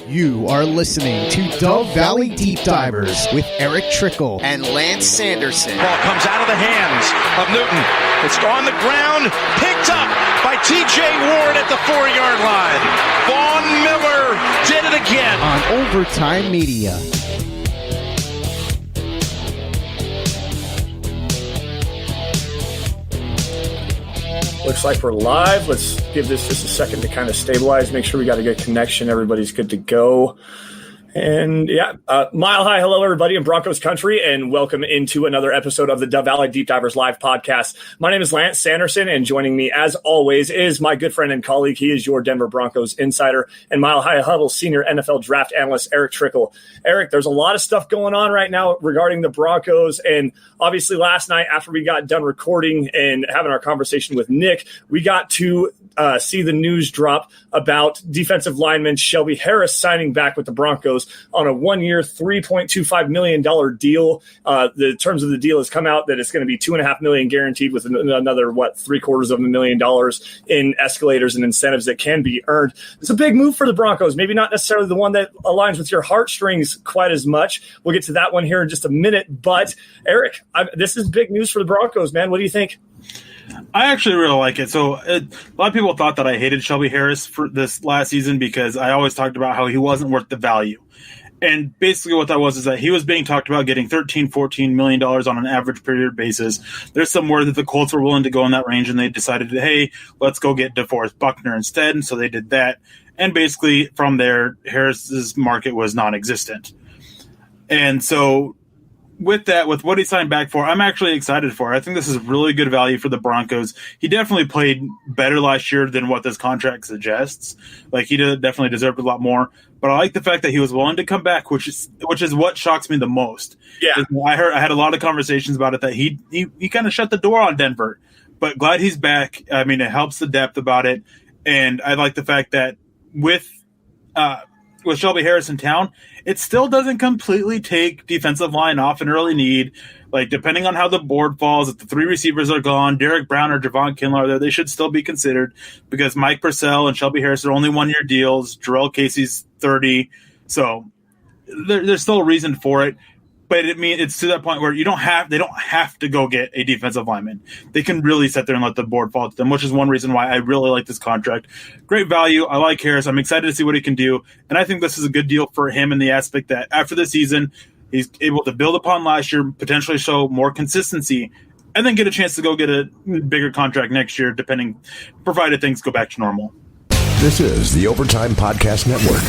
You are listening to Dove Valley Deep Divers with Erick Trickel and Lance Sanderson. Ball comes out of the hands of Newton. It's on the ground, picked up by T.J. Ward at the 4-yard line. Vaughn Miller did it again. On Overtime Media. Looks like we're live. Let's give this just a second to kind of stabilize, make sure we got a good connection. Everybody's good to go. And Mile High, hello everybody in Broncos country, and welcome into another episode of the Dove Valley Deep Divers live podcast. My name is Lance Sanderson, and joining me as always is my good friend and colleague. He is your Denver Broncos insider and Mile High Huddle senior NFL draft analyst, Erick Trickel. Erick, there's a lot of stuff going on right now regarding the Broncos, and obviously last night after we got done recording and having our conversation with Nick, we got to see the news drop about defensive lineman Shelby Harris signing back with the Broncos on a 1-year, $3.25 million deal. The terms of the deal has come out that it's going to be $2.5 million guaranteed with another, $750,000 in escalators and incentives that can be earned. It's a big move for the Broncos, maybe not necessarily the one that aligns with your heartstrings quite as much. We'll get to that one here in just a minute. But Erick, this is big news for the Broncos, man. What do you think? I actually really like it. So a lot of people thought that I hated Shelby Harris for this last season because I always talked about how he wasn't worth the value. And basically what that was is that he was being talked about getting $13-14 million on an average per year basis. There's some word that the Colts were willing to go in that range, and they decided, hey, let's go get DeForest Buckner instead. And so they did that. And basically from there, Harris's market was non-existent. And so with that, with what he signed back for, I'm actually excited for it. I think this is really good value for the Broncos. He definitely played better last year than what this contract suggests. Like, he definitely deserved a lot more. But I like the fact that he was willing to come back, which is what shocks me the most. Yeah, I had a lot of conversations about it that he kind of shut the door on Denver. But glad he's back. I mean, it helps the depth about it, and I like the fact that with Shelby Harris in town, it still doesn't completely take defensive line off an early need. Like, depending on how the board falls, if the 3 receivers are gone, Derek Brown or Javon Kinlaw are there, they should still be considered because Mike Purcell and Shelby Harris are only 1-year deals. Jarrell Casey's 30. So there's still a reason for it. But it's to that point where they don't have to go get a defensive lineman. They can really sit there and let the board fall to them, which is one reason why I really like this contract. Great value. I like Harris. I'm excited to see what he can do. And I think this is a good deal for him in the aspect that after the season, he's able to build upon last year, potentially show more consistency, and then get a chance to go get a bigger contract next year, provided things go back to normal. This is the Overtime Podcast Network.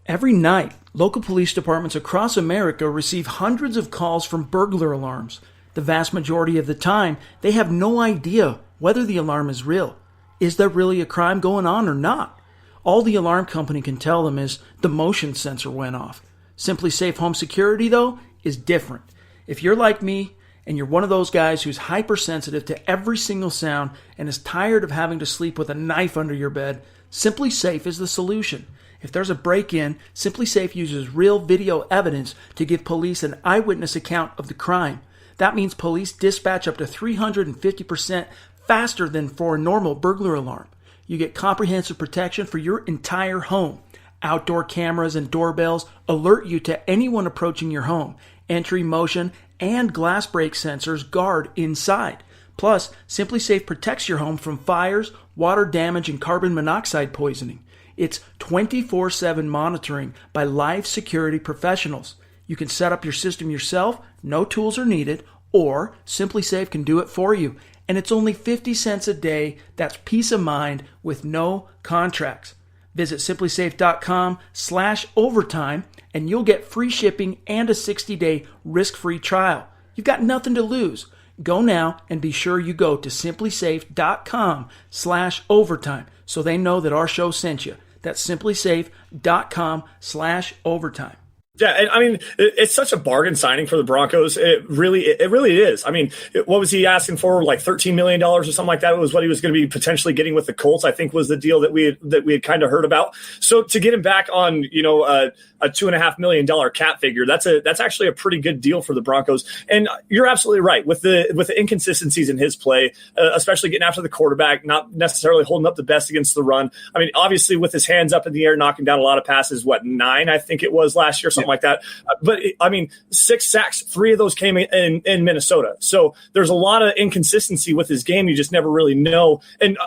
Every night, local police departments across America receive hundreds of calls from burglar alarms. The vast majority of the time, they have no idea whether the alarm is real. Is there really a crime going on or not? All the alarm company can tell them is the motion sensor went off. Simply Safe Home Security, though, is different. If you're like me, and you're one of those guys who's hypersensitive to every single sound and is tired of having to sleep with a knife under your bed, Simply Safe is the solution. If there's a break-in, Simply Safe uses real video evidence to give police an eyewitness account of the crime. That means police dispatch up to 350% faster than for a normal burglar alarm. You get comprehensive protection for your entire home. Outdoor cameras and doorbells alert you to anyone approaching your home. Entry, motion, and glass break sensors guard inside. Plus, Simply Safe protects your home from fires, water damage, and carbon monoxide poisoning. It's 24/7 monitoring by live security professionals. You can set up your system yourself, no tools are needed, or Simply Safe can do it for you. And it's only 50 cents a day. That's peace of mind with no contracts. Visit simplysafe.com/overtime and you'll get free shipping and a 60-day risk-free trial. You've got nothing to lose. Go now and be sure you go to simplysafe.com/overtime so they know that our show sent you. That's simplysafe.com/overtime. Yeah, and I mean, it's such a bargain signing for the Broncos. It really is. I mean, what was he asking for? Like $13 million or something like that was what he was going to be potentially getting with the Colts, I think was the deal that we had kind of heard about. So to get him back on, a $2.5 million cap figure, that's actually a pretty good deal for the Broncos. And you're absolutely right with the inconsistencies in his play, especially getting after the quarterback, not necessarily holding up the best against the run. I mean, obviously with his hands up in the air, knocking down a lot of passes, 9, I think it was last year, something like that. But I mean, 6 sacks, 3 of those came in Minnesota. So there's a lot of inconsistency with his game. You just never really know. And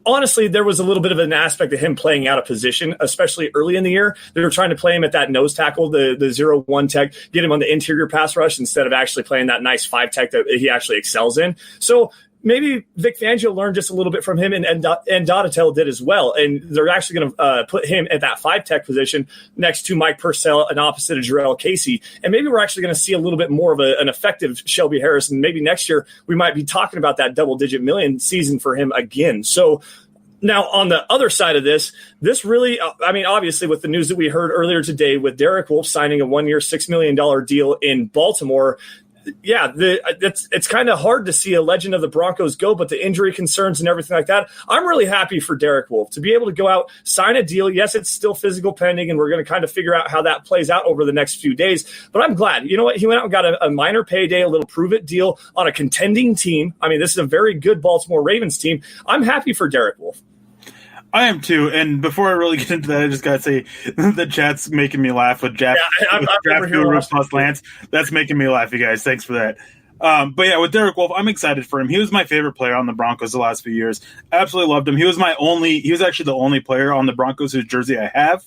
honestly, there was a little bit of an aspect of him playing out of position, especially early in the year. They were trying to play him at that nose tackle, the 0-1 tech, get him on the interior pass rush instead of actually playing that nice 5 tech that he actually excels in. So maybe Vic Fangio learned just a little bit from him, and Donatell did as well. And they're actually going to put him at that 5 tech position next to Mike Purcell and opposite of Jarrell Casey. And maybe we're actually going to see a little bit more of an effective Shelby Harris. And maybe next year we might be talking about that double-digit million season for him again. So now on the other side of this really, I mean, obviously with the news that we heard earlier today with Derek Wolfe signing a 1-year, $6 million deal in Baltimore, yeah, it's kind of hard to see a legend of the Broncos go, but the injury concerns and everything like that, I'm really happy for Derek Wolfe to be able to go out, sign a deal. Yes, it's still physical pending, and we're going to kind of figure out how that plays out over the next few days. But I'm glad. You know what? He went out and got a minor payday, a little prove-it deal on a contending team. I mean, this is a very good Baltimore Ravens team. I'm happy for Derek Wolfe. I am too, and before I really get into that, I just gotta say the chat's making me laugh with Draft Guru plus Lance. That's making me laugh, you guys. Thanks for that. But yeah, with Derek Wolfe, I'm excited for him. He was my favorite player on the Broncos the last few years. Absolutely loved him. He was actually the only player on the Broncos whose jersey I have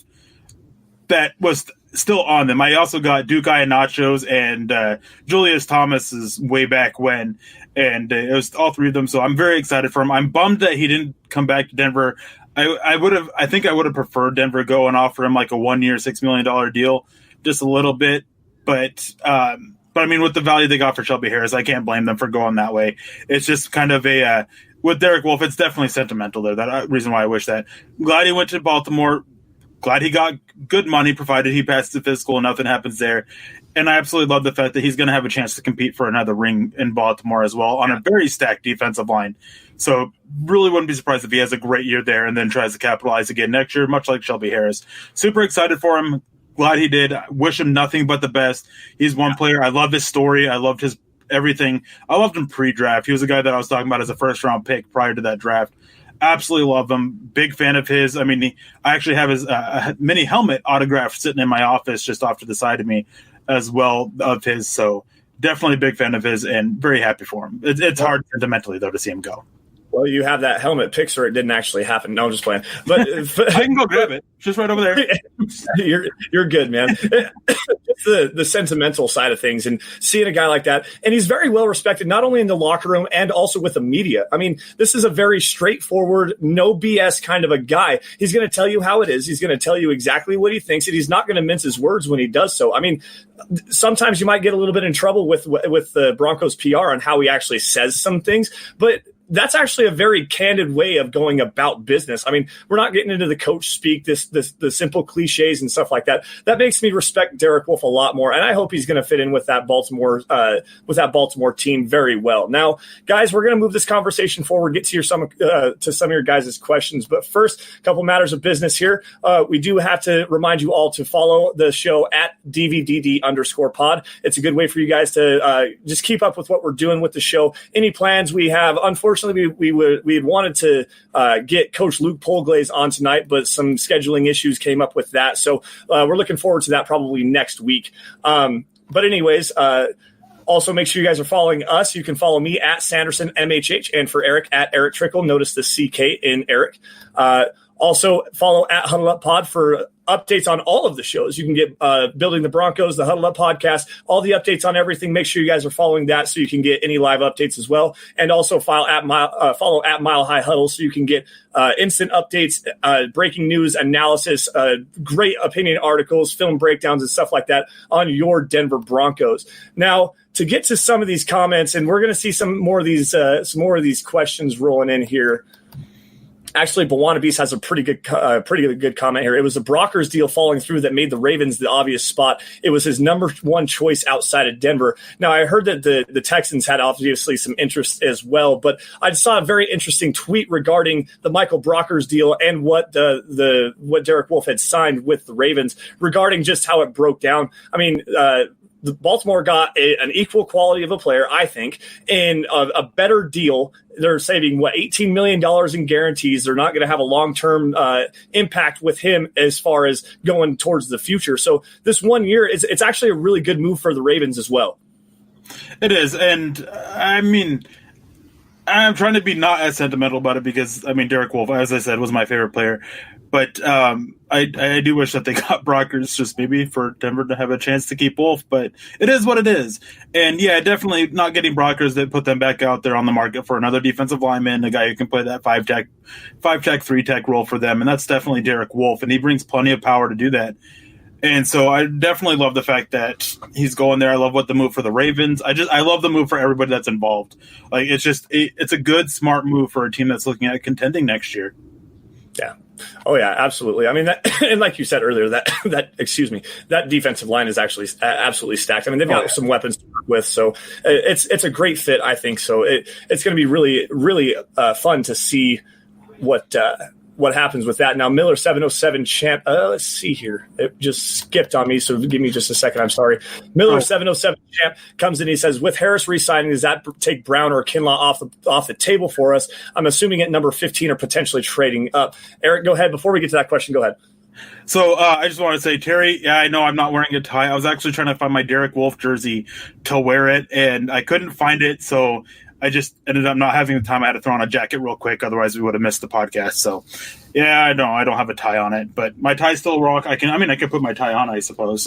that was still on them. I also got Duke Iannachos and Julius Thomas's way back when, and it was all 3 of them. So I'm very excited for him. I'm bummed that he didn't come back to Denver. I think I would have preferred Denver go and offer him like a 1-year, $6 million deal, just a little bit. But I mean, with the value they got for Shelby Harris, I can't blame them for going that way. It's just kind of with Derek Wolfe, it's definitely sentimental there. That reason why I wish that. Glad he went to Baltimore. Glad he got good money, provided he passes the physical and nothing happens there. And I absolutely love the fact that he's going to have a chance to compete for another ring in Baltimore as well on a very stacked defensive line. So really wouldn't be surprised if he has a great year there and then tries to capitalize again next year, much like Shelby Harris. Super excited for him. Glad he did. Wish him nothing but the best. He's one player. I love his story. I loved his everything. I loved him pre-draft. He was a guy that I was talking about as a first-round pick prior to that draft. Absolutely love him. Big fan of his. I mean, I actually have his mini helmet autograph sitting in my office just off to the side of me as well of his. So definitely a big fan of his and very happy for him. It's hard sentimentally, though, to see him go. Well, you have that helmet picture. It didn't actually happen. No, I'm just playing. But I can go grab it. Just right over there. You're good, man. Just the sentimental side of things and seeing a guy like that. And he's very well respected, not only in the locker room and also with the media. I mean, this is a very straightforward, no BS kind of a guy. He's going to tell you how it is. He's going to tell you exactly what he thinks, and he's not going to mince his words when he does so. I mean, sometimes you might get a little bit in trouble with the Broncos PR on how he actually says some things, but that's actually a very candid way of going about business. I mean, we're not getting into the coach speak, the simple cliches and stuff like that. That makes me respect Derek Wolfe a lot more, and I hope he's going to fit in with that Baltimore team very well. Now, guys, we're going to move this conversation forward, get to some of your guys' questions. But first, a couple matters of business here. We do have to remind you all to follow the show at DVDD_pod. It's a good way for you guys to just keep up with what we're doing with the show. Any plans we have, unfortunately, we had wanted to get Coach Luke Polglaze on tonight, but some scheduling issues came up with that. So we're looking forward to that probably next week. But anyways, also make sure you guys are following us. You can follow me at Sanderson MHH, and for Eric at Erick Trickel. Notice the CK in Eric. Also follow at Huddle Up Pod for updates on all of the shows. You can get Building the Broncos, the Huddle Up podcast, all the updates on everything. Make sure you guys are following that so you can get any live updates as well. And also follow at Mile High Huddle so you can get instant updates, breaking news, analysis, great opinion articles, film breakdowns, and stuff like that on your Denver Broncos. Now, to get to some of these comments, and we're going to see some more of these questions rolling in here. Actually, Bawana Beast has a pretty good comment here. It was the Broncos deal falling through that made the Ravens the obvious spot. It was his number one choice outside of Denver. Now, I heard that the Texans had obviously some interest as well, but I saw a very interesting tweet regarding the Michael Brockers deal and what what Derek Wolfe had signed with the Ravens regarding just how it broke down. I mean, the Baltimore got an equal quality of a player, I think, and a better deal. They're saving, $18 million in guarantees. They're not going to have a long-term impact with him as far as going towards the future. So this 1 year, it's actually a really good move for the Ravens as well. It is, and I mean, I'm trying to be not as sentimental about it because, I mean, Derek Wolfe, as I said, was my favorite player. But I do wish that they got Brockers just maybe for Denver to have a chance to keep Wolfe. But it is what it is. And, yeah, definitely not getting Brockers that put them back out there on the market for another defensive lineman, a guy who can play that 5-tech, 3-tech role for them. And that's definitely Derek Wolfe, and he brings plenty of power to do that. And so I definitely love the fact that he's going there. I love what the move for the Ravens. I love the move for everybody that's involved. Like, it's a good, smart move for a team that's looking at contending next year. Yeah. Oh yeah, absolutely. I mean, and like you said earlier, that defensive line is actually absolutely stacked. I mean, they've got some weapons to work with, so it's a great fit, I think. So it's going to be really, really fun to see what happens with that. Now, Miller 707 champ. Let's see here. It just skipped on me, so give me just a second. I'm sorry. Miller 707 champ comes in. He says, with Harris re-signing, does that take Brown or Kinlaw off the table for us? I'm assuming at number 15 or potentially trading up. Eric, go ahead. Before we get to that question, go ahead. So I just want to say, Terry, yeah, I know I'm not wearing a tie. I was actually trying to find my Derek Wolfe jersey to wear it, and I couldn't find it, so I just ended up not having the time. I had to throw on a jacket real quick. Otherwise, we would have missed the podcast. So, yeah, I don't have a tie on it, but my tie's still rock. I can put my tie on, I suppose.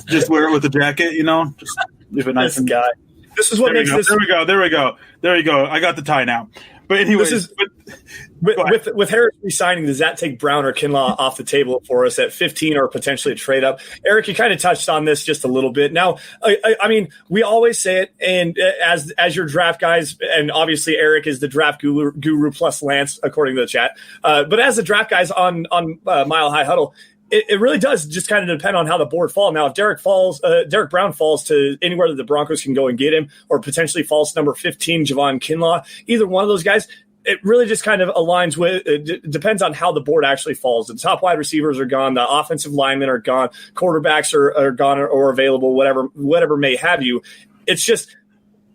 Just wear it with the jacket, just leave it nice and guy. This is what makes this. There we go. I got the tie now. But anyways, with Harris re-signing, does that take Brown or Kinlaw off the table for us at 15 or potentially a trade up? Eric, you kind of touched on this just a little bit. Now, I mean, we always say it, and as your draft guys, and obviously Eric is the draft guru plus Lance, according to the chat. But as the draft guys on Mile High Huddle, it really does just kind of depend on how the board falls. Now, if Derek Brown falls to anywhere that the Broncos can go and get him, or potentially falls to number 15, Javon Kinlaw, either one of those guys, it really just kind of aligns with it. Depends on how the board actually falls. The top wide receivers are gone. The offensive linemen are gone. Quarterbacks are gone or available, whatever may have you. It's just,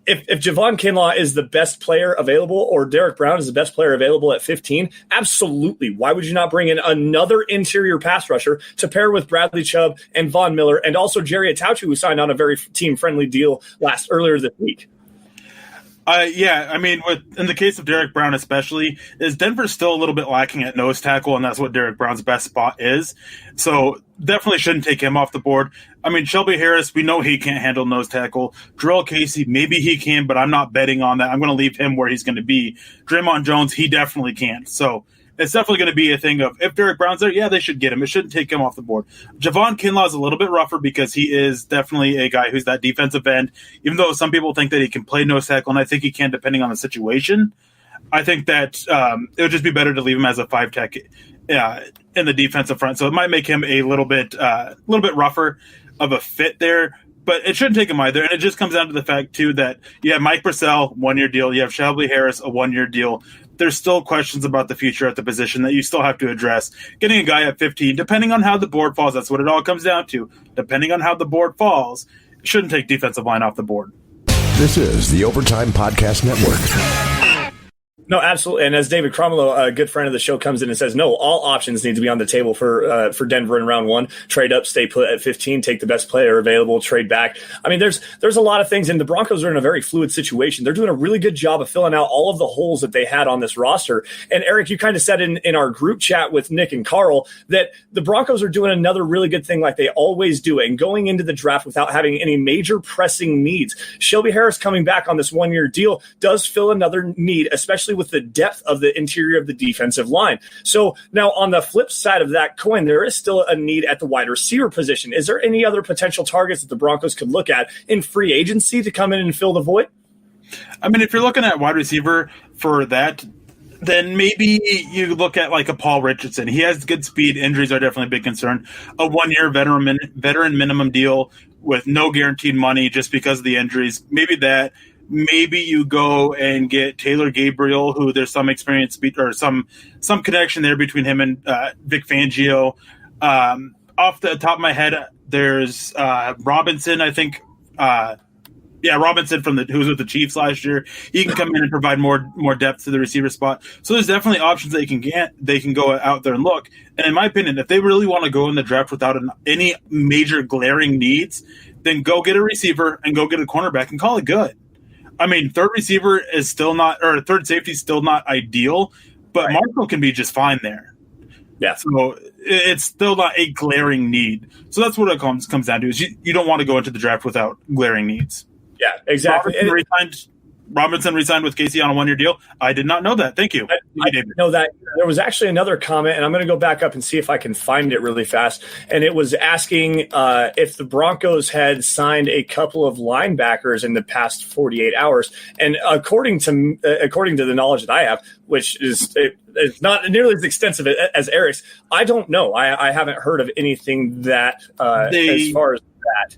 if Javon Kinlaw is the best player available or Derek Brown is the best player available at 15, absolutely. Why would you not bring in another interior pass rusher to pair with Bradley Chubb and Von Miller and also Jerry Atauchu, who signed on a very team-friendly deal earlier this week? Yeah, I mean, in the case of Derek Brown especially, is Denver still a little bit lacking at nose tackle, and that's what Derek Brown's best spot is. So definitely shouldn't take him off the board. I mean, Shelby Harris, we know he can't handle nose tackle. Jarrell Casey, maybe he can, but I'm not betting on that. I'm going to leave him where he's going to be. Draymond Jones, he definitely can't. So it's definitely going to be a thing of, if Derek Brown's there, yeah, they should get him. It shouldn't take him off the board. Javon Kinlaw is a little bit rougher because he is definitely a guy who's that defensive end. Even though some people think that he can play nose tackle, and I think he can depending on the situation, I think that it would just be better to leave him as a 5-tech in the defensive front. So it might make him a little bit rougher of a fit there. But it shouldn't take him either. And it just comes down to the fact, too, that you have Mike Purcell, 1-year deal. You have Shelby Harris, a 1-year deal. There's still questions about the future at the position that you still have to address. Getting a guy at 15, depending on how the board falls, that's what it all comes down to. Depending on how the board falls, it shouldn't take defensive line off the board. This is the Overtime Podcast Network. No, absolutely. And as David Cromwell, a good friend of the show, comes in and says, no, all options need to be on the table for Denver in round 1. Trade up, stay put at 15, take the best player available, trade back. I mean, there's a lot of things, and the Broncos are in a very fluid situation. They're doing a really good job of filling out all of the holes that they had on this roster. And Eric, you kind of said in our group chat with Nick and Carl that the Broncos are doing another really good thing like they always do, and going into the draft without having any major pressing needs. Shelby Harris coming back on this 1-year deal does fill another need, especially with the depth of the interior of the defensive line. So now on the flip side of that coin, there is still a need at the wide receiver position. Is there any other potential targets that the Broncos could look at in free agency to come in and fill the void? I mean, if you're looking at wide receiver for that, then maybe you look at like a Paul Richardson. He has good speed. Injuries are definitely a big concern. A 1-year veteran minimum deal with no guaranteed money just because of the injuries. Maybe that. Maybe you go and get Taylor Gabriel, who there's some experience or some connection there between him and Vic Fangio. Off the top of my head, there's Robinson, I think. Robinson who was with the Chiefs last year. He can come in and provide more depth to the receiver spot. So there's definitely options that they can go out there and look. And in my opinion, if they really want to go in the draft without any major glaring needs, then go get a receiver and go get a cornerback and call it good. I mean, third safety is still not ideal, but Marco can be just fine there. Yeah. So it's still not a glaring need. So that's what it comes down to is you don't want to go into the draft without glaring needs. Yeah, exactly. Robinson resigned with Casey on a 1-year deal. I did not know that. Thank you. I didn't know that. There was actually another comment, and I'm going to go back up and see if I can find it really fast. And it was asking if the Broncos had signed a couple of linebackers in the past 48 hours. And according to the knowledge that I have, which is it's not nearly as extensive as Erick's, I don't know. I haven't heard of anything that as far as that.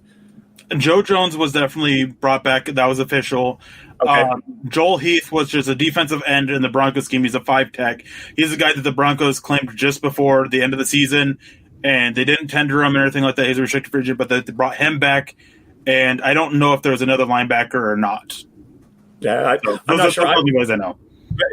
Joe Jones was definitely brought back. That was official. Okay. Joel Heath was just a defensive end in the Broncos scheme. He's a 5-tech. He's the guy that the Broncos claimed just before the end of the season, and they didn't tender him and everything like that. He's a restricted free agent, but they brought him back, and I don't know if there was another linebacker or not. Yeah, I'm not sure. You guys I know.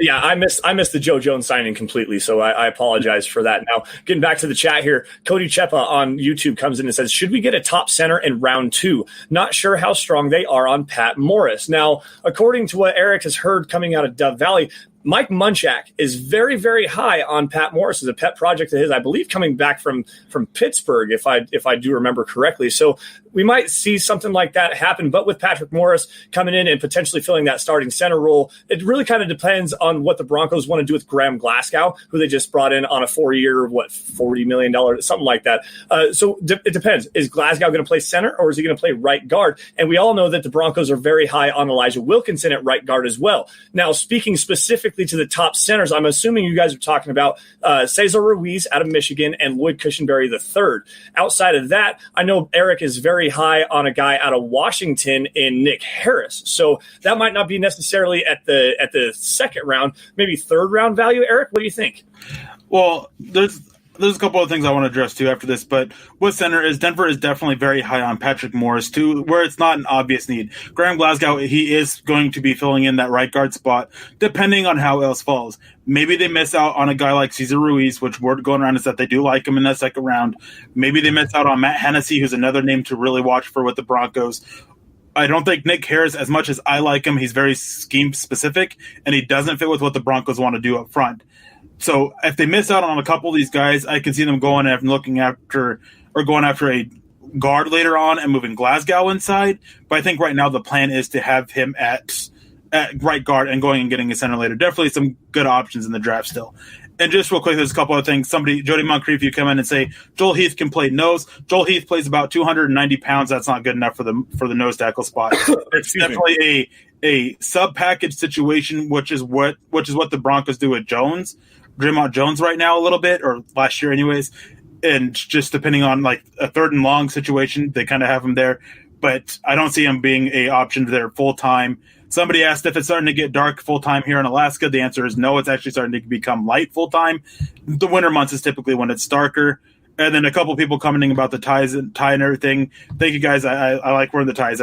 Yeah, I missed the Joe Jones signing completely, so I apologize for that. Now, getting back to the chat here, Cody Chepa on YouTube comes in and says, should we get a top center in round 2? Not sure how strong they are on Pat Morris. Now, according to what Erick has heard coming out of Dove Valley, Mike Munchak is very, very high on Pat Morris as a pet project of his, I believe, coming back from Pittsburgh, if I do remember correctly. So we might see something like that happen. But with Patrick Morris coming in and potentially filling that starting center role, it really kind of depends on what the Broncos want to do with Graham Glasgow, who they just brought in on a 4-year, $40 million, something like that. So it depends. Is Glasgow going to play center or is he going to play right guard? And we all know that the Broncos are very high on Elijah Wilkinson at right guard as well. Now, speaking specifically to the top centers, I'm assuming you guys are talking about Cesar Ruiz out of Michigan and Lloyd Cushenberry III. Outside of that, I know Erick is very high on a guy out of Washington in Nick Harris. So that might not be necessarily at the second round, maybe third round value. Erick, what do you think? Well, there's a couple of things I want to address too after this, but with center is Denver is definitely very high on Patrick Morris too, where it's not an obvious need. Graham Glasgow, he is going to be filling in that right guard spot, depending on how else falls. Maybe they miss out on a guy like Cesar Ruiz, which word going around is that they do like him in that second round. Maybe they miss out on Matt Hennessy, who's another name to really watch for with the Broncos. I don't think Nick Harris, as much as I like him, he's very scheme specific, and he doesn't fit with what the Broncos want to do up front. So if they miss out on a couple of these guys, I can see them going and looking after a guard later on and moving Glasgow inside. But I think right now the plan is to have him at right guard and going and getting a center later. Definitely some good options in the draft still. And just real quick, there's a couple of things. Jody Moncrief, you come in and say Joel Heath can play nose. Joel Heath plays about 290 pounds. That's not good enough for the nose tackle spot. It's definitely a sub package situation, which is what the Broncos do with Draymond Jones right now a little bit, or last year anyways. And just depending on like a third and long situation, they kind of have him there. But I don't see him being a option there full time. Somebody asked if it's starting to get dark full-time here in Alaska. The answer is no. It's actually starting to become light full-time. The winter months is typically when it's darker. And then a couple people commenting about the tie and everything. Thank you, guys. I like wearing the ties.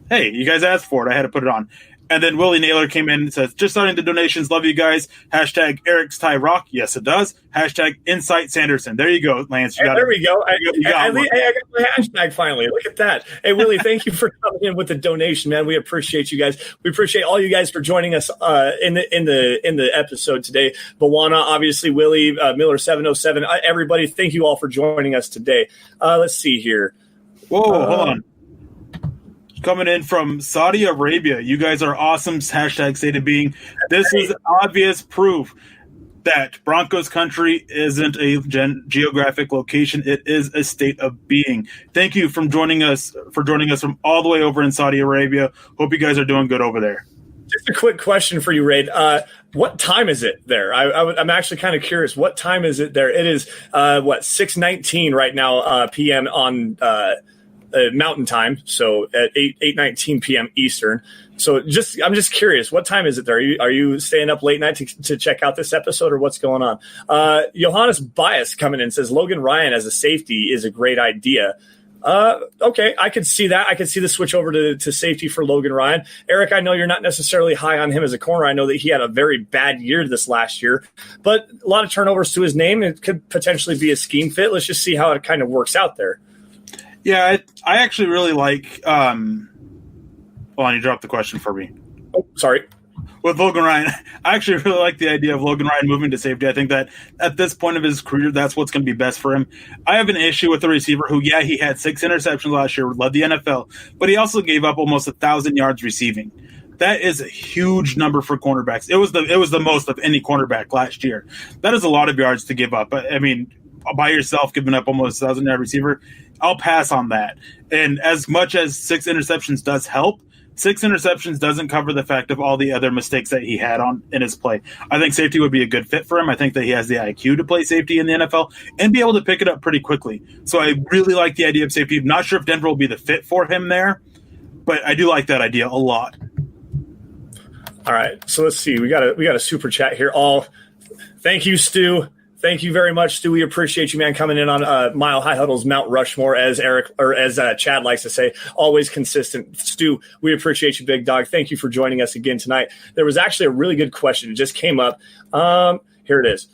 Hey, you guys asked for it. I had to put it on. And then Willie Naylor came in and says, just starting the donations. Love you guys. Hashtag Eric's Tie Rock. Yes, it does. Hashtag Insight Sanderson. There you go, Lance. There we go. I got my hashtag finally. Look at that. Hey, Willie, thank you for coming in with the donation, man. We appreciate you guys. We appreciate all you guys for joining us in the episode today. Bawana, obviously, Willie, Miller 707. Everybody, thank you all for joining us today. Let's see here. Whoa, hold on. Coming in from Saudi Arabia. You guys are awesome. Hashtag state of being. This is obvious proof that Broncos country isn't a geographic location. It is a state of being. Thank you for joining us from all the way over in Saudi Arabia. Hope you guys are doing good over there. Just a quick question for you, Raid. What time is it there? I'm actually kind of curious. What time is it there? It is 6:19 right now p.m. on Mountain Time, so at 8:19 p.m. Eastern. So I'm just curious, what time is it there? Are you staying up late night to check out this episode, or what's going on? Johannes Bias coming in says Logan Ryan as a safety is a great idea. Okay, I could see that. I could see the switch over to safety for Logan Ryan. Eric, I know you're not necessarily high on him as a corner. I know that he had a very bad year this last year, but a lot of turnovers to his name. It could potentially be a scheme fit. Let's just see how it kind of works out there. Yeah, I actually really like hold on, you dropped the question for me. Oh, sorry. With Logan Ryan, I actually really like the idea of Logan Ryan moving to safety. I think that at this point of his career, that's what's going to be best for him. I have an issue with the receiver who, he had 6 interceptions last year, led the NFL, but he also gave up almost 1,000 yards receiving. That is a huge number for cornerbacks. It was the most of any cornerback last year. That is a lot of yards to give up. I mean, by yourself, giving up almost 1,000-yard receiver, I'll pass on that. And as much as 6 interceptions does help, 6 interceptions doesn't cover the fact of all the other mistakes that he had in his play. I think safety would be a good fit for him. I think that he has the IQ to play safety in the NFL and be able to pick it up pretty quickly. So I really like the idea of safety. I'm not sure if Denver will be the fit for him there, but I do like that idea a lot. All right, so let's see. We got a super chat here. Thank you, Stu. Thank you very much, Stu. We appreciate you, man, coming in on Mile High Huddle's Mount Rushmore, as Chad likes to say. Always consistent. Stu, we appreciate you, big dog. Thank you for joining us again tonight. There was actually a really good question. It just came up. Here it is.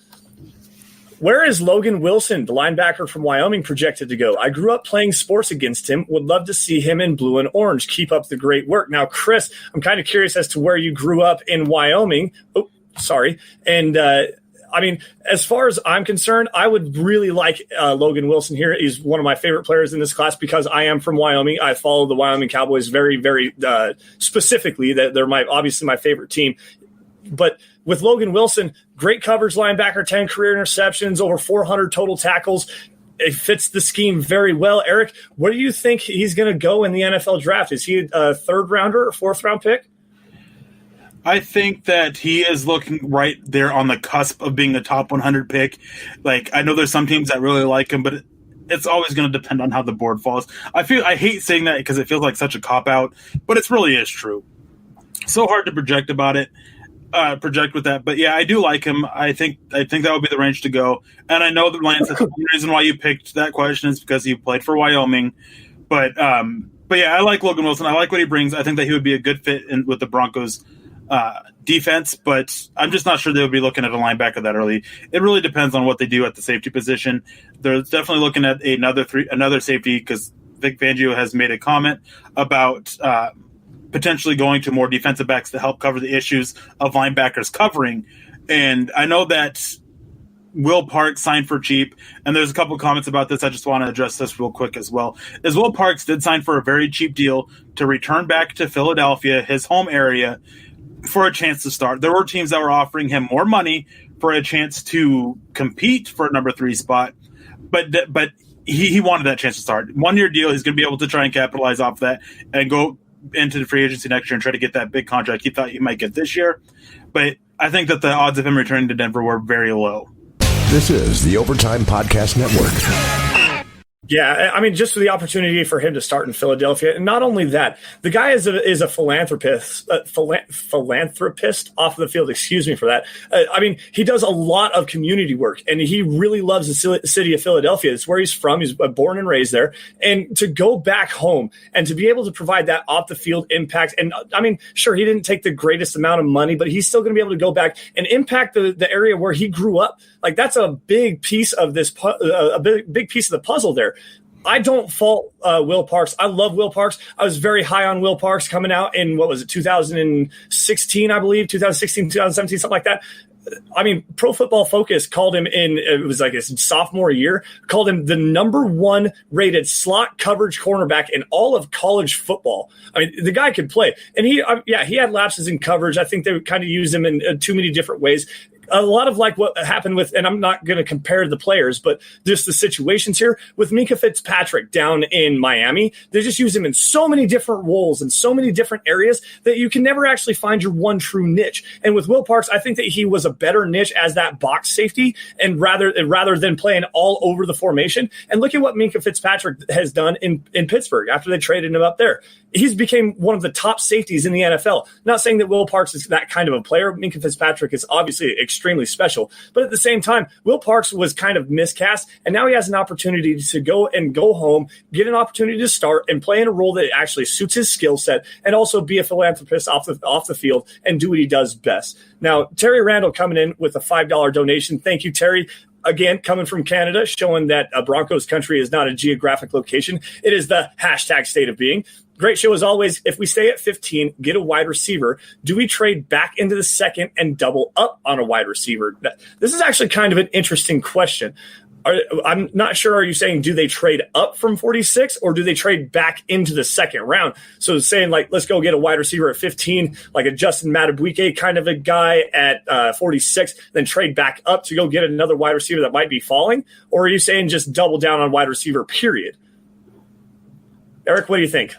Where is Logan Wilson, the linebacker from Wyoming, projected to go? I grew up playing sports against him. Would love to see him in blue and orange. Keep up the great work. Now, Chris, I'm kind of curious as to where you grew up in Wyoming. Oh, sorry. And I mean, as far as I'm concerned, I would really like Logan Wilson here. He's one of my favorite players in this class because I am from Wyoming. I follow the Wyoming Cowboys very, very specifically. They're obviously my favorite team. But with Logan Wilson, great coverage linebacker, 10 career interceptions, over 400 total tackles. It fits the scheme very well. Eric, where do you think he's going to go in the NFL draft? Is he a third rounder or fourth round pick? I think that he is looking right there on the cusp of being a top 100 pick. Like, I know there's some teams that really like him, but it's always going to depend on how the board falls. I hate saying that because it feels like such a cop-out, but it really is true. So hard to project with that. But yeah, I do like him. I think that would be the range to go. And I know that Lance, the reason why you picked that question is because he played for Wyoming. But yeah, I like Logan Wilson. I like what he brings. I think that he would be a good fit with the Broncos defense, but I'm just not sure they would be looking at a linebacker that early. It really depends on what they do at the safety position. They're definitely looking at another safety because Vic Fangio has made a comment about potentially going to more defensive backs to help cover the issues of linebackers covering. And I know that Will Parks signed for cheap, and there's a couple of comments about this. I just want to address this real quick as well. As Will Parks did sign for a very cheap deal to return back to Philadelphia, his home area, for a chance to start. There were teams that were offering him more money for a chance to compete for a number 3 spot, but he wanted that chance to start. 1-year deal. He's going to be able to try and capitalize off that and go into the free agency next year and try to get that big contract he thought he might get this year. But I think that the odds of him returning to Denver were very low. This is the Overtime Podcast Network. Yeah, I mean, just for the opportunity for him to start in Philadelphia. And not only that, the guy is a philanthropist off the field. Excuse me for that. I mean, he does a lot of community work, and he really loves the city of Philadelphia. It's where he's from. He's born and raised there. And to go back home and to be able to provide that off-the-field impact, and I mean, sure, he didn't take the greatest amount of money, but he's still going to be able to go back and impact the area where he grew up. Like, that's a big piece of this, a big piece of the puzzle there. I don't fault Will Parks. I love Will Parks. I was very high on Will Parks coming out in, 2016, I believe, 2016, 2017, something like that. I mean, Pro Football Focus called him it was like his sophomore year, called him the number 1 rated slot coverage cornerback in all of college football. I mean, the guy could play. And he had lapses in coverage. I think they kind of used him in too many different ways. a lot of like what happened with, and I'm not going to compare the players, but just the situations here with Minkah Fitzpatrick down in Miami. They just use him in so many different roles and so many different areas that you can never actually find your one true niche. And with Will Parks, I think that he was a better niche as that box safety, and rather than playing all over the formation. And look at what Minkah Fitzpatrick has done in Pittsburgh after they traded him up there. He's became one of the top safeties in the NFL. Not saying that Will Parks is that kind of a player. Minkah Fitzpatrick is obviously extremely special. But at the same time, Will Parks was kind of miscast, and now he has an opportunity to go home, get an opportunity to start, and play in a role that actually suits his skill set, and also be a philanthropist off the field and do what he does best. Now, Terry Randall coming in with a $5 donation. Thank you, Terry. Again, coming from Canada, showing that Broncos country is not a geographic location. It is the hashtag state of being. Great show as always. If we stay at 15, get a wide receiver, do we trade back into the second and double up on a wide receiver? This is actually kind of an interesting question. I'm not sure. Are you saying do they trade up from 46 or do they trade back into the second round? So saying like, let's go get a wide receiver at 15, like a Justin Madubuike kind of a guy at 46, then trade back up to go get another wide receiver that might be falling? Or are you saying just double down on wide receiver, period? Eric, what do you think?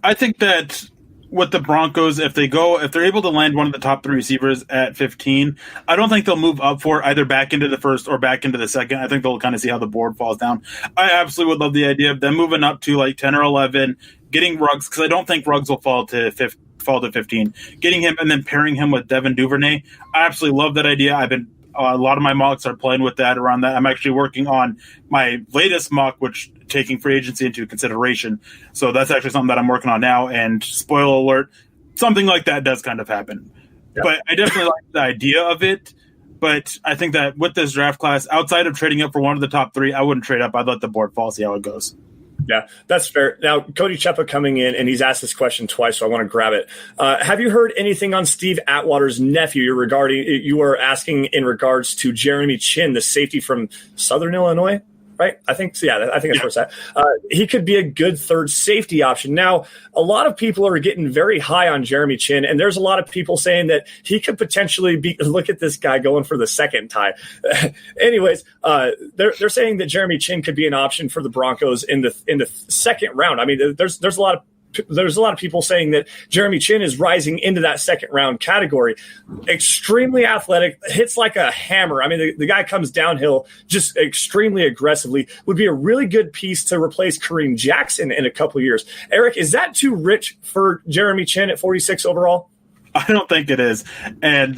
I think that with the Broncos, if they're able to land one of the top 3 receivers at 15, I don't think they'll move up for either back into the first or back into the second. I think they'll kind of see how the board falls down. I absolutely would love the idea of them moving up to like 10 or 11, getting Ruggs, because I don't think Ruggs will fall to 15, getting him and then pairing him with Devin Duvernay. I absolutely love that idea. A lot of my mocks are playing with that around that. I'm actually working on my latest mock, which taking free agency into consideration. So that's actually something that I'm working on now. And spoiler alert, something like that does kind of happen. Yeah. But I definitely like the idea of it. But I think that with this draft class, outside of trading up for one of the top 3, I wouldn't trade up. I'd let the board fall, see how it goes. Yeah, that's fair. Now, Cody Chepa coming in, and he's asked this question twice, so I want to grab it. Have you heard anything on Steve Atwater's nephew? You were asking in regards to Jeremy Chin, the safety from Southern Illinois, right? I think so. Yeah, I think that's where it's at. He could be a good third safety option. Now, a lot of people are getting very high on Jeremy Chin, and there's a lot of people saying that he could potentially be. Look at this guy going for the second tie. Anyways, they're saying that Jeremy Chin could be an option for the Broncos in the second round. I mean, there's a lot of people saying that Jeremy Chin is rising into that second round category. Extremely athletic, hits like a hammer. I mean, the guy comes downhill just extremely aggressively. Would be a really good piece to replace Kareem Jackson in a couple of years. Eric, is that too rich for Jeremy Chin at 46 overall? I don't think it is. And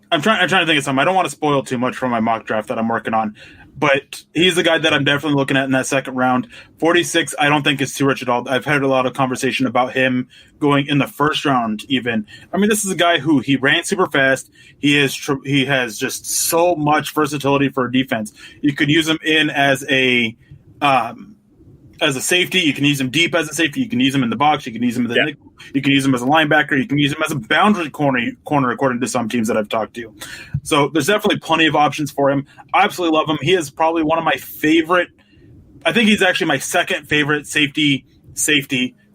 I'm trying to think of something. I don't want to spoil too much from my mock draft that I'm working on. But he's the guy that I'm definitely looking at in that second round. 46, I don't think is too rich at all. I've had a lot of conversation about him going in the first round even. I mean, this is a guy who he ran super fast. He has just so much versatility for defense. You could use him in as a safety. You can use him deep as a safety. You can use him in the box. You can use him in the nickel. You can use him as a linebacker. You can use him as a boundary corner, according to some teams that I've talked to. So there's definitely plenty of options for him. I absolutely love him. He is probably one of my favorite. I think he's actually my second favorite safety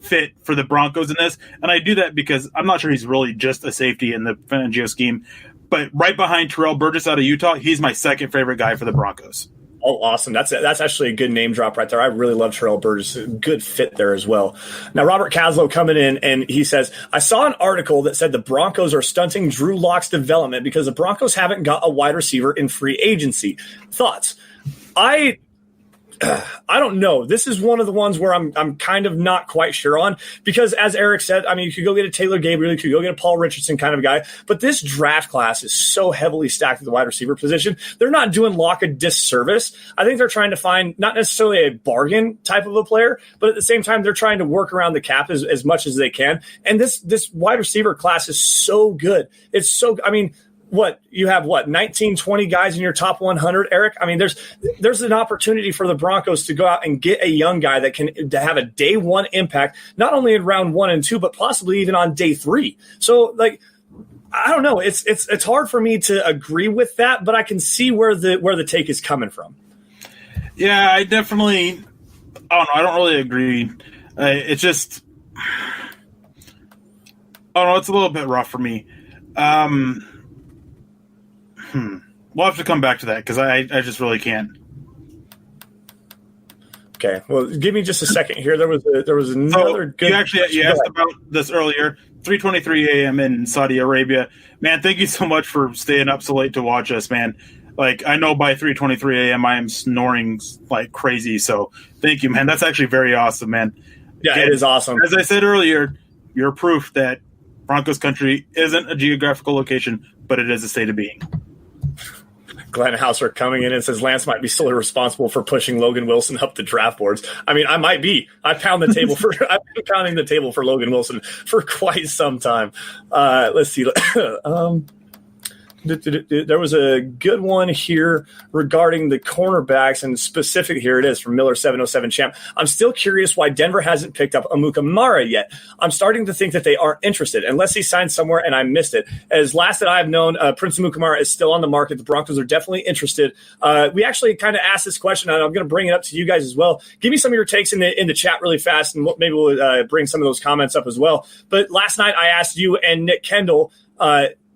fit for the Broncos in this. And I do that because I'm not sure he's really just a safety in the Fangio scheme. But right behind Terrell Burgess out of Utah, he's my second favorite guy for the Broncos. Oh, awesome. That's actually a good name drop right there. I really love Terrell Burgess. Good fit there as well. Now, Robert Caslow coming in, and he says, I saw an article that said the Broncos are stunting Drew Lock's development because the Broncos haven't got a wide receiver in free agency. Thoughts? I don't know. This is one of the ones where I'm kind of not quite sure on because, as Eric said, I mean, you could go get a Taylor Gabriel, you could go get a Paul Richardson kind of a guy, but this draft class is so heavily stacked at the wide receiver position. They're not doing Locke a disservice. I think they're trying to find not necessarily a bargain type of a player, but at the same time, they're trying to work around the cap as much as they can. And this wide receiver class is so good. It's so, I mean, you have 19, 20 guys in your top 100, Eric? I mean, there's an opportunity for the Broncos to go out and get a young guy that can to have a day one impact, not only in round 1 and 2, but possibly even on day 3. So, I don't know. It's hard for me to agree with that, but I can see where the take is coming from. Yeah, I don't know. I don't really agree. It's just, I don't know. It's a little bit rough for me. We'll have to come back to that because I just really can't. Okay, well, give me just a second here. There was another good. You asked about this earlier. 3:23 a.m. in Saudi Arabia. Man, thank you so much for staying up so late to watch us, man. Like, I know by 3:23 a.m. I am snoring like crazy. So thank you, man. That's actually very awesome, man. Yeah, it is awesome. As I said earlier, you're proof that Broncos country isn't a geographical location, but it is a state of being. Glenn Hauser coming in and says Lance might be solely responsible for pushing Logan Wilson up the draft boards. I mean, I might be. I've been pounding the table for Logan Wilson for quite some time. Let's see. There was a good one here regarding the cornerbacks, and specific here it is from Miller 707 Champ. I'm still curious why Denver hasn't picked up Amukamara yet. I'm starting to think that they aren't interested, unless he signed somewhere and I missed it. As last that I've known, Prince Amukamara is still on the market. The Broncos are definitely interested. We actually kind of asked this question, and I'm going to bring it up to you guys as well. Give me some of your takes in the chat really fast, and maybe we'll bring some of those comments up as well. But last night I asked you and Nick Kendall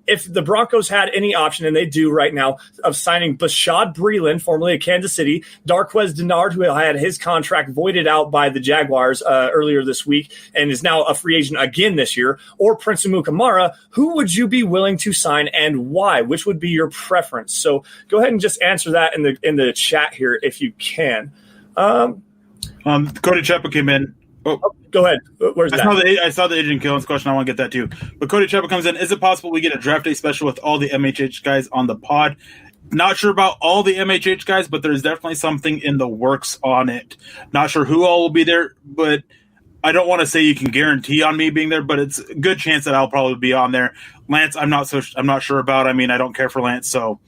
if the Broncos had any option, and they do right now, of signing Bashaud Breeland, formerly of Kansas City, Darqueze Dennard, who had his contract voided out by the Jaguars earlier this week and is now a free agent again this year, or Prince Amukamara, who would you be willing to sign and why? Which would be your preference? So go ahead and just answer that in the chat here if you can. Cody Cheppa came in. Oh, go ahead. Where's that? I saw the Adrian Killen's question. I want to get that too. But Cody Cheppa comes in. Is it possible we get a draft day special with all the MHH guys on the pod? Not sure about all the MHH guys, but there's definitely something in the works on it. Not sure who all will be there, but I don't want to say you can guarantee on me being there, but it's a good chance that I'll probably be on there. Lance, I'm not sure about. I mean, I don't care for Lance, so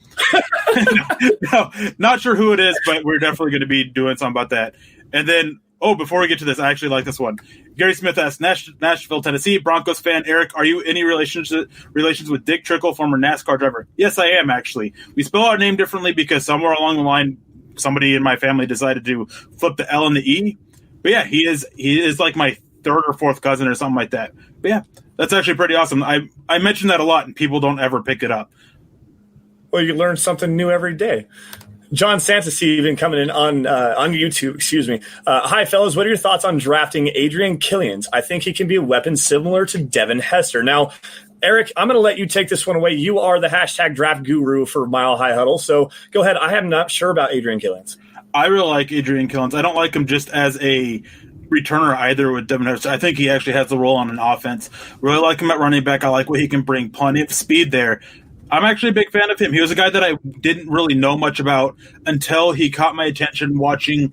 no, not sure who it is, but we're definitely going to be doing something about that. And then, before we get to this, I actually like this one. Gary Smith asks, Nashville, Tennessee, Broncos fan. Eric, are you any relations with Dick Trickel, former NASCAR driver? Yes, I am, actually. We spell our name differently because somewhere along the line, somebody in my family decided to flip the L and the E. But yeah, he is like my third or fourth cousin or something like that. But yeah, that's actually pretty awesome. I mention that a lot, and people don't ever pick it up. Well, you learn something new every day. John Santos even coming in on YouTube, excuse me. Hi, fellas. What are your thoughts on drafting Adrian Killians? I think he can be a weapon similar to Devin Hester. Now, Eric, I'm going to let you take this one away. You are the hashtag draft guru for Mile High Huddle. So go ahead. I am not sure about Adrian Killians. I really like Adrian Killians. I don't like him just as a returner either with Devin Hester. I think he actually has the role on an offense. Really like him at running back. I like what he can bring. Plenty of speed there. I'm actually a big fan of him. He was a guy that I didn't really know much about until he caught my attention watching,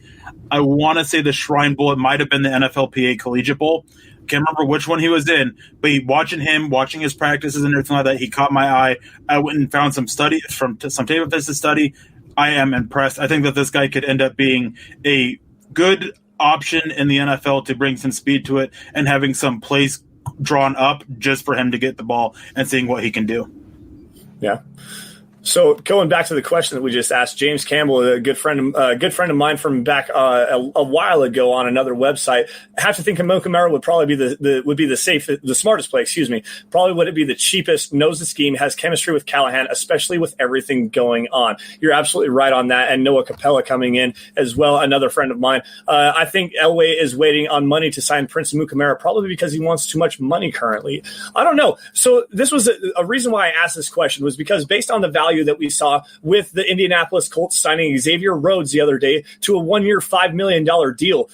I want to say the Shrine Bowl. It might have been the NFLPA Collegiate Bowl. Can't remember which one he was in, but watching his practices and everything like that, he caught my eye. I went and found some tape of his to study. I am impressed. I think that this guy could end up being a good option in the NFL to bring some speed to it and having some plays drawn up just for him to get the ball and seeing what he can do. Yeah. So going back to the question that we just asked, James Campbell, a good friend of mine from back a while ago on another website, I have to think Amukamara would probably be the smartest play. Excuse me. Probably would it be the cheapest, knows the scheme, has chemistry with Callahan, especially with everything going on. You're absolutely right on that. And Noah Capella coming in as well, another friend of mine. I think Elway is waiting on money to sign Prince Amukamara, probably because he wants too much money currently. I don't know. So this was a reason why I asked this question was because based on the value that we saw with the Indianapolis Colts signing Xavier Rhodes the other day to a 1-year, $5 million deal.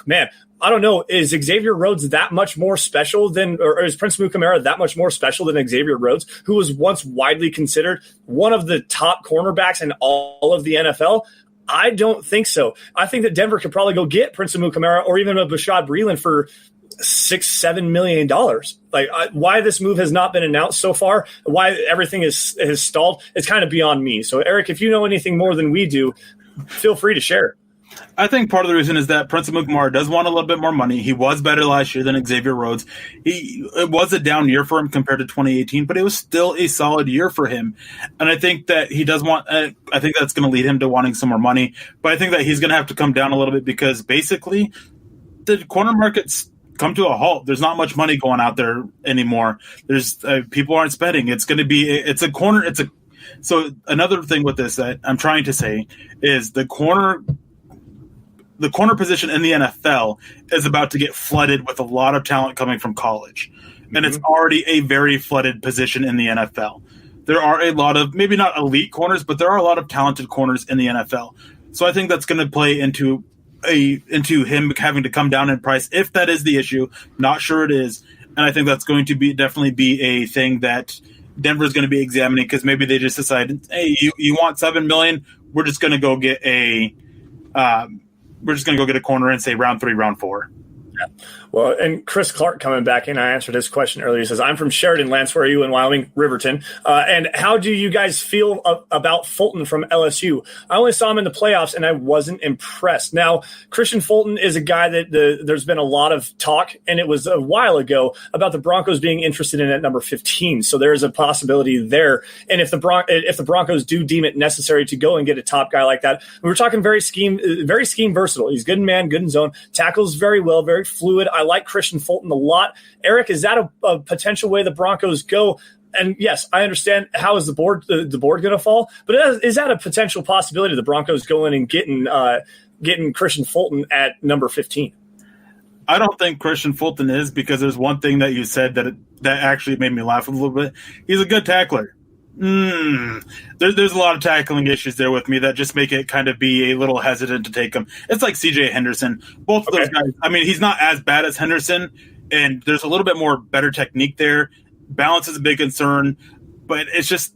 Man, I don't know. Is Xavier Rhodes that much more special or is Prince Amukamara that much more special than Xavier Rhodes, who was once widely considered one of the top cornerbacks in all of the NFL? I don't think so. I think that Denver could probably go get Prince Amukamara or even a Bashaud Breeland for $6-7 million. Why this move has not been announced so far, why everything has stalled, it's kind of beyond me. So, Eric, if you know anything more than we do, feel free to share. I think part of the reason is that Prince Amukamara does want a little bit more money. He was better last year than Xavier Rhodes. It was a down year for him compared to 2018, but it was still a solid year for him. And I think that he does want I think that's going to lead him to wanting some more money. But I think that he's going to have to come down a little bit because basically the corner market's come to a halt. There's not much money going out there anymore. There's people aren't spending. It's going to be it's a corner. So another thing with this that I'm trying to say is the corner position in the NFL is about to get flooded with a lot of talent coming from college. And it's already a very flooded position in the NFL. There are a lot of, maybe not elite corners, but there are a lot of talented corners in the NFL. So I think that's going to play into him having to come down in price, if that is the issue. Not sure it is. And I think that's going to definitely be a thing that Denver's going to be examining, because maybe they just decided, hey, you want $7 million? We're just going to go get a corner and say round 3, round 4. Yeah. Well, and Chris Clark coming back in, I answered his question earlier. He says, I'm from Sheridan. Lance, where are you in Wyoming? Riverton. And how do you guys feel about Fulton from LSU? I only saw him in the playoffs, and I wasn't impressed. Now, Christian Fulton is a guy that there's been a lot of talk, and it was a while ago, about the Broncos being interested in at number 15. So there is a possibility there. And if the Broncos do deem it necessary to go and get a top guy like that, we're talking very scheme versatile. He's good in man, good in zone, tackles very well, very fluid. I like Christian Fulton a lot. Eric, is that a potential way the Broncos go? And yes, I understand how is the board going to fall, but is that a potential possibility the Broncos going and getting Christian Fulton at number 15? I don't think Christian Fulton is, because there's one thing that you said that actually made me laugh a little bit. He's a good tackler. There's a lot of tackling issues there with me that just make it kind of be a little hesitant to take him. It's like CJ Henderson. Both of those guys, I mean, he's not as bad as Henderson, and there's a little bit more better technique there. Balance is a big concern, but it's just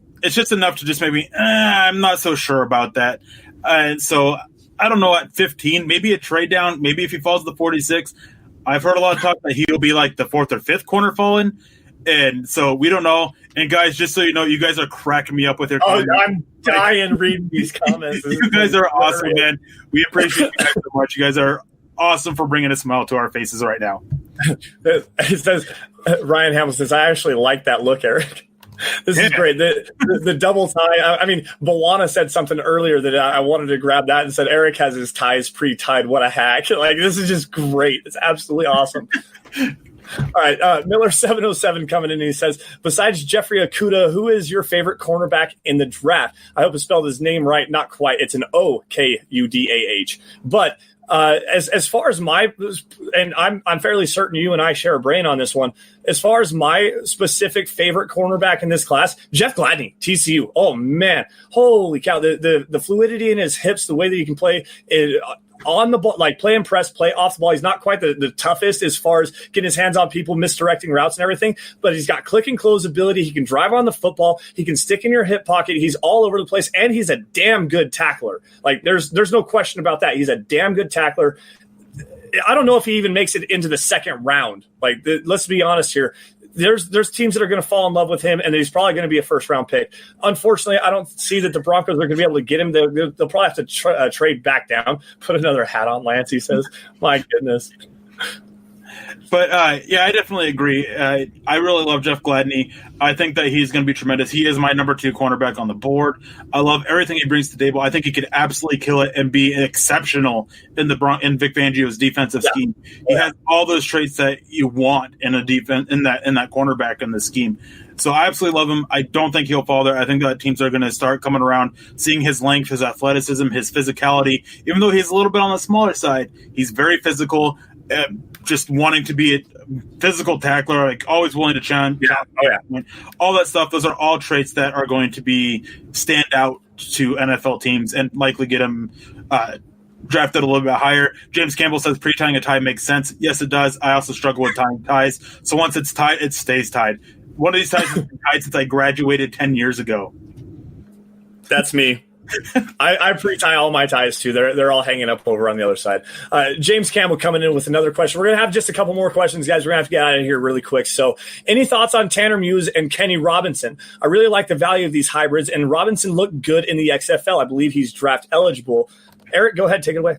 enough to just maybe, I'm not so sure about that. And so I don't know, at 15, maybe a trade down, maybe if he falls to 46. I've heard a lot of talk that he'll be like the 4th or 5th corner fallen. And so we don't know. And guys, just so you know, you guys are cracking me up with your comments. I'm dying reading these comments. You guys are awesome, man. We appreciate you guys so much. You guys are awesome for bringing a smile to our faces right now. It says, Ryan Hamilton says, I actually like that look, Eric. This is great. The double tie. I mean, Bawana said something earlier that I wanted to grab that and said, Eric has his ties pre-tied. What a hack. Like, this is just great. It's absolutely awesome. All right, Miller707 coming in, and he says, besides Jeffrey Okudah, who is your favorite cornerback in the draft? I hope I spelled his name right. Not quite. It's an Okudah. But as far as and I'm fairly certain you and I share a brain on this one. As far as my specific favorite cornerback in this class, Jeff Gladney, TCU. Oh man, holy cow! The fluidity in his hips, the way that he can play on the ball, like play and press, play off the ball. He's not quite the toughest as far as getting his hands on people, misdirecting routes and everything, but he's got click and close ability. He can drive on the football. He can stick in your hip pocket. He's all over the place, and he's a damn good tackler. Like there's no question about that. He's a damn good tackler. I don't know if he even makes it into the second round. Like, let's be honest here. There's teams that are going to fall in love with him, and he's probably going to be a first-round pick. Unfortunately, I don't see that the Broncos are going to be able to get him. They'll probably have to trade back down. Put another hat on, Lance, he says. My goodness. But, yeah, I definitely agree. I really love Jeff Gladney. I think that he's going to be tremendous. He is my number 2 cornerback on the board. I love everything he brings to the table. I think he could absolutely kill it and be exceptional in Vic Fangio's defensive scheme. He has all those traits that you want in a defense in that cornerback in the scheme. So I absolutely love him. I don't think he'll fall there. I think that teams are going to start coming around, seeing his length, his athleticism, his physicality. Even though he's a little bit on the smaller side, he's very physical. Just wanting to be a physical tackler, like always willing to challenge. All that stuff. Those are all traits that are going to be stand out to NFL teams and likely get him drafted a little bit higher. James Campbell says pre-tying a tie makes sense. Yes, it does. I also struggle with tying ties. So once it's tied, it stays tied. One of these ties has been tied since I graduated 10 years ago. That's me. I pre-tie all my ties too. They're all hanging up over on the other side. James Campbell coming in with another question. We're going to have just a couple more questions, guys. We're going to have to get out of here really quick. So any thoughts on Tanner Muse and Kenny Robinson? I really like the value of these hybrids, and Robinson looked good in the XFL. I believe he's draft eligible. Eric, go ahead. Take it away.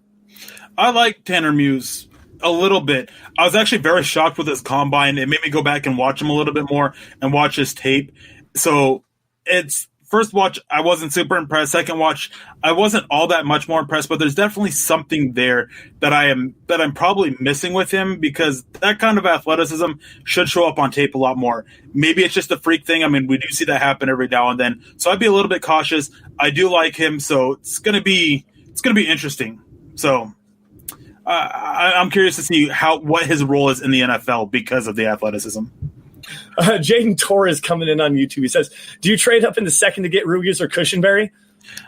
I like Tanner Muse a little bit. I was actually very shocked with his combine. It made me go back and watch him a little bit more and watch his tape. So it's first watch, I wasn't super impressed. Second watch, I wasn't all that much more impressed, but there's definitely something there that I'm probably missing with him, because that kind of athleticism should show up on tape a lot more. Maybe it's just a freak thing. I mean, we do see that happen every now and then. So I'd be a little bit cautious. I do like him, so it's going to be interesting. So I'm curious to see what his role is in the NFL because of the athleticism. Jaden Torres coming in on YouTube. He says, do you trade up in the second to get Rugies or Cushenberry?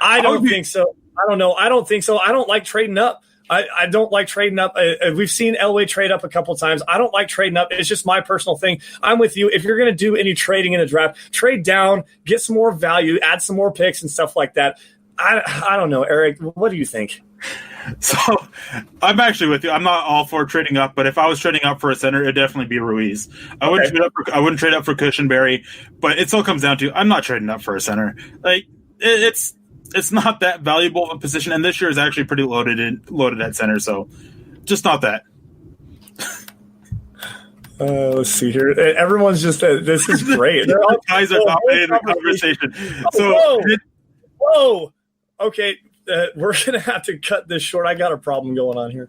I don't think so. I don't know. I don't think so. I don't like trading up. I don't like trading up. We've seen Elway trade up a couple times. I don't like trading up. It's just my personal thing. I'm with you. If you're going to do any trading in a draft, trade down, get some more value, add some more picks and stuff like that. I don't know, Eric. What do you think? So I'm actually with you. I'm not all for trading up, but if I was trading up for a center, it'd definitely be Ruiz. I wouldn't trade up for Cushenberry, but it still comes down to I'm not trading up for a center. Like it's not that valuable of a position, and this year is actually pretty loaded at center, so just not that. Let's see here. Everyone's just this is great. The guys are dominating the conversation. Whoa. Okay. We're going to have to cut this short. I got a problem going on here.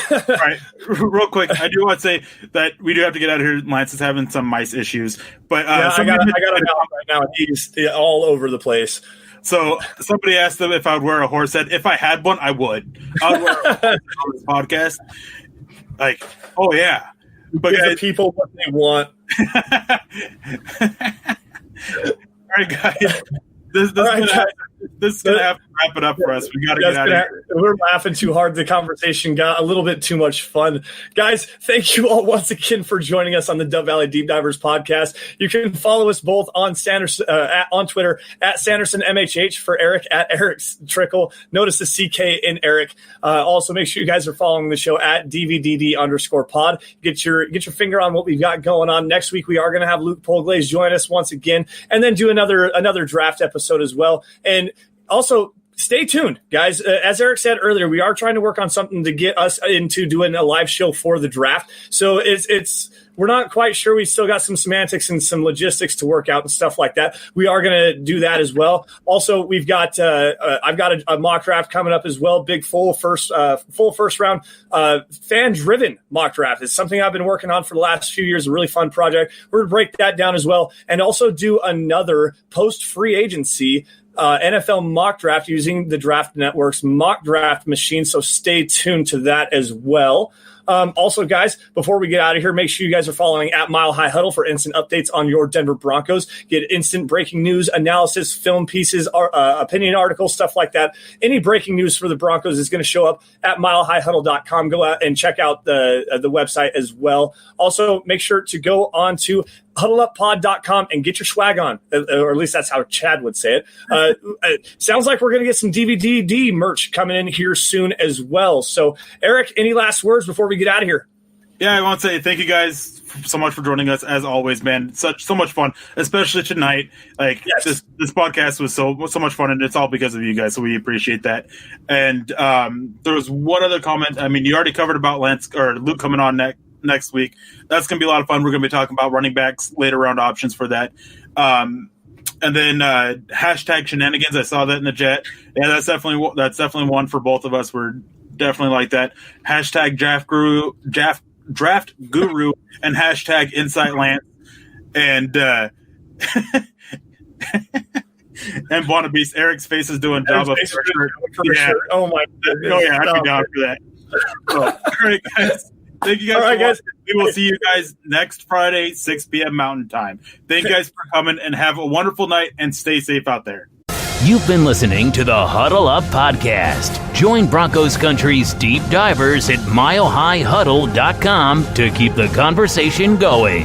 All right. Real quick, I do want to say that we do have to get out of here. Lance is having some mice issues. But I got a dog right now. He's all over the place. So somebody asked them if I would wear a horse head. If I had one, I would. I would wear a horse head on this podcast. Like, oh, yeah. But give the people what they want. All right, guys. This is going to have to wrap it up for us. We got to get out of here. We're laughing too hard. The conversation got a little bit too much fun. Guys, thank you all once again for joining us on the Dove Valley Deep Divers podcast. You can follow us both on Sanderson, on Twitter at Sanderson MHH for Eric, at Erick's Trickel. Notice the CK in Eric. Also, make sure you guys are following the show at DVDD_pod. Get your finger on what we've got going on. Next week, we are going to have Luke Polglaze join us once again, and then do another draft episode as well. And also, stay tuned, guys. As Eric said earlier, we are trying to work on something to get us into doing a live show for the draft. So we're not quite sure. We still got some semantics and some logistics to work out and stuff like that. We are going to do that as well. Also, we've got I've got a mock draft coming up as well. Big full first round fan driven mock draft. It's something I've been working on for the last few years. A really fun project. We're going to break that down as well, and also do another post free agency NFL mock draft using the Draft Network's mock draft machine. So stay tuned to that as well. Also, guys, before we get out of here, make sure you guys are following at Mile High Huddle for instant updates on your Denver Broncos. Get instant breaking news, analysis, film pieces, opinion articles, stuff like that. Any breaking news for the Broncos is going to show up at milehighhuddle.com. Go out and check out the website as well. Also, make sure to go on to huddleuppod.com and get your swag on, or at least that's how Chad would say it. Sounds like we're going to get some DVDD merch coming in here soon as well. So, Eric, any last words before we get out of here? Yeah, I want to say thank you guys so much for joining us as always, man. So much fun, especially tonight. Like this podcast was so much fun, and it's all because of you guys. So we appreciate that. And there was one other comment. I mean, you already covered about Lance or Luke coming on next week. That's going to be a lot of fun. We're going to be talking about running backs, later round options for that. And then hashtag shenanigans. I saw that in the chat. Yeah, that's definitely one for both of us. We're definitely like that. Hashtag draft guru and hashtag insight Lance and and Bonnabeast. Eric's face is doing job of for sure. Oh my goodness. Oh yeah, I'd be down for that. So, all right, guys. Thank you guys. All right, guys. We will see you guys next Friday, 6 p.m. Mountain Time. Thank you guys for coming, and have a wonderful night, and stay safe out there. You've been listening to the Huddle Up Podcast. Join Broncos Country's deep divers at milehighhuddle.com to keep the conversation going.